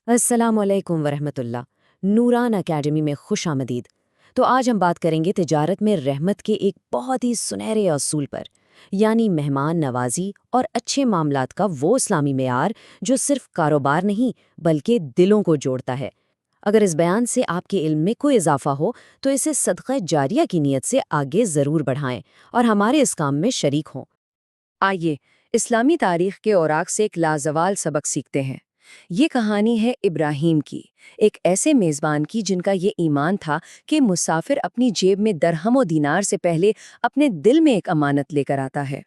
السلام علیکم ورحمۃ اللہ۔ نوران اکیڈمی میں خوش آمدید۔ تو آج ہم بات کریں گے تجارت میں رحمت کے ایک بہت ہی سنہرے اصول پر، یعنی مہمان نوازی اور اچھے معاملات کا وہ اسلامی معیار جو صرف کاروبار نہیں بلکہ دلوں کو جوڑتا ہے۔ اگر اس بیان سے آپ کے علم میں کوئی اضافہ ہو تو اسے صدقہ جاریہ کی نیت سے آگے ضرور بڑھائیں اور ہمارے اس کام میں شریک ہوں۔ آئیے اسلامی تاریخ کے اوراق سے ایک لازوال سبق سیکھتے ہیں۔ یہ کہانی ہے ابراہیم کی، ایک ایسے میزبان کی جن کا یہ ایمان تھا کہ مسافر اپنی جیب میں درہم و دینار سے پہلے اپنے دل میں ایک امانت لے کر آتا ہے۔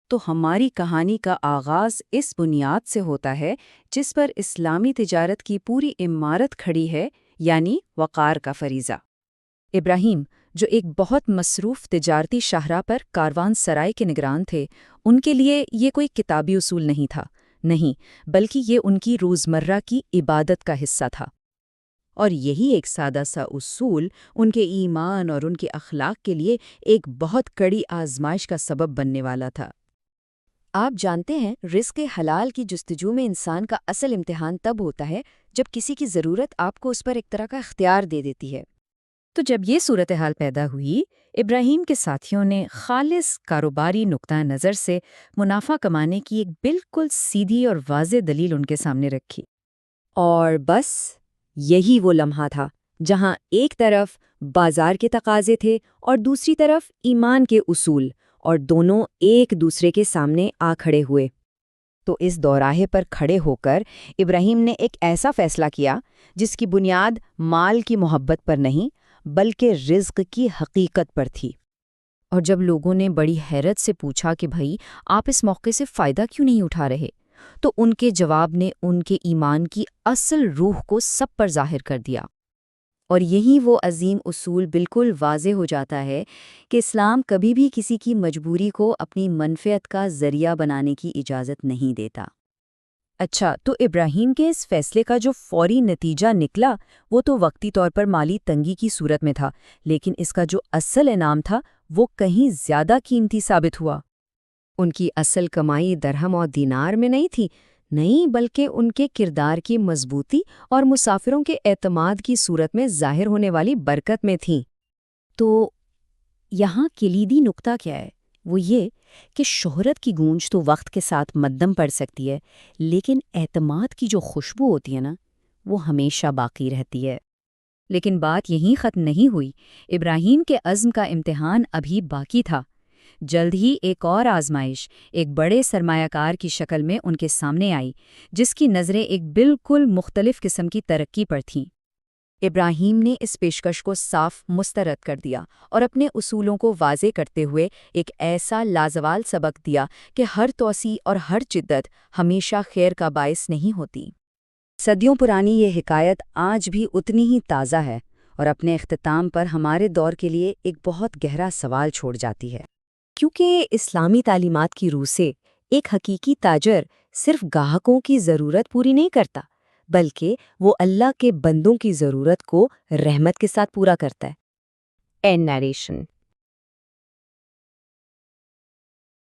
تو ہماری کہانی کا آغاز اس بنیاد سے ہوتا ہے جس پر اسلامی تجارت کی پوری عمارت کھڑی ہے، یعنی وقار کا فریضہ۔ ابراہیم، جو ایک بہت مصروف تجارتی شاہراہ پر کاروان سرائی کے نگران تھے، ان کے لیے یہ کوئی کتابی اصول نہیں تھا، نہیں، بلکہ یہ ان کی روزمرہ کی عبادت کا حصہ تھا۔ اور یہی ایک سادہ سا اصول ان کے ایمان اور ان کے اخلاق کے لیے ایک بہت کڑی آزمائش کا سبب بننے والا تھا۔ آپ جانتے ہیں، رزق حلال کی جستجو میں انسان کا اصل امتحان تب ہوتا ہے جب کسی کی ضرورت آپ کو اس پر ایک طرح کا اختیار دے دیتی ہے۔ تو جب یہ صورتحال پیدا ہوئی، ابراہیم کے ساتھیوں نے خالص کاروباری نقطہ نظر سے منافع کمانے کی ایک بالکل سیدھی اور واضح دلیل ان کے سامنے رکھی۔ اور بس یہی وہ لمحہ تھا جہاں ایک طرف بازار کے تقاضے تھے اور دوسری طرف ایمان کے اصول، اور دونوں ایک دوسرے کے سامنے آ کھڑے ہوئے۔ تو اس دوراہے پر کھڑے ہو کر ابراہیم نے ایک ایسا فیصلہ کیا جس کی بنیاد مال کی محبت پر نہیں بلکہ رزق کی حقیقت پر تھی۔ اور جب لوگوں نے بڑی حیرت سے پوچھا کہ بھائی آپ اس موقع سے فائدہ کیوں نہیں اٹھا رہے، تو ان کے جواب نے ان کے ایمان کی اصل روح کو سب پر ظاہر کر دیا۔ اور یہی وہ عظیم اصول بالکل واضح ہو جاتا ہے کہ اسلام کبھی بھی کسی کی مجبوری کو اپنی منفعت کا ذریعہ بنانے کی اجازت نہیں دیتا۔ اچھا، تو ابراہیم کے اس فیصلے کا جو فوری نتیجہ نکلا وہ تو وقتی طور پر مالی تنگی کی صورت میں تھا، لیکن اس کا جو اصل انعام تھا وہ کہیں زیادہ قیمتی ثابت ہوا۔ ان کی اصل کمائی درہم اور دینار میں نہیں تھی، نہیں، بلکہ ان کے کردار کی مضبوطی اور مسافروں کے اعتماد کی صورت میں ظاہر ہونے والی برکت میں تھی۔ تو یہاں کلیدی نقطہ کیا ہے؟ وہ یہ کہ شہرت کی گونج تو وقت کے ساتھ مدھم پڑ سکتی ہے، لیکن اعتماد کی جو خوشبو ہوتی ہے نا، وہ ہمیشہ باقی رہتی ہے۔ لیکن بات یہیں ختم نہیں ہوئی۔ ابراہیم کے عزم کا امتحان ابھی باقی تھا۔ جلد ہی ایک اور آزمائش ایک بڑے سرمایہ کار کی شکل میں ان کے سامنے آئی، جس کی نظریں ایک بالکل مختلف قسم کی ترقی پر تھیں۔ ابراہیم نے اس پیشکش کو صاف مسترد کر دیا اور اپنے اصولوں کو واضح کرتے ہوئے ایک ایسا لازوال سبق دیا کہ ہر توسیع اور ہر جدت ہمیشہ خیر کا باعث نہیں ہوتی۔ صدیوں پرانی یہ حکایت آج بھی اتنی ہی تازہ ہے اور اپنے اختتام پر ہمارے دور کے لیے ایک بہت گہرا سوال چھوڑ جاتی ہے۔ کیونکہ اسلامی تعلیمات کی روح سے ایک حقیقی تاجر صرف گاہکوں کی ضرورت پوری نہیں کرتا، بلکہ وہ اللہ کے بندوں کی ضرورت کو رحمت کے ساتھ پورا کرتا ہے۔ And narration.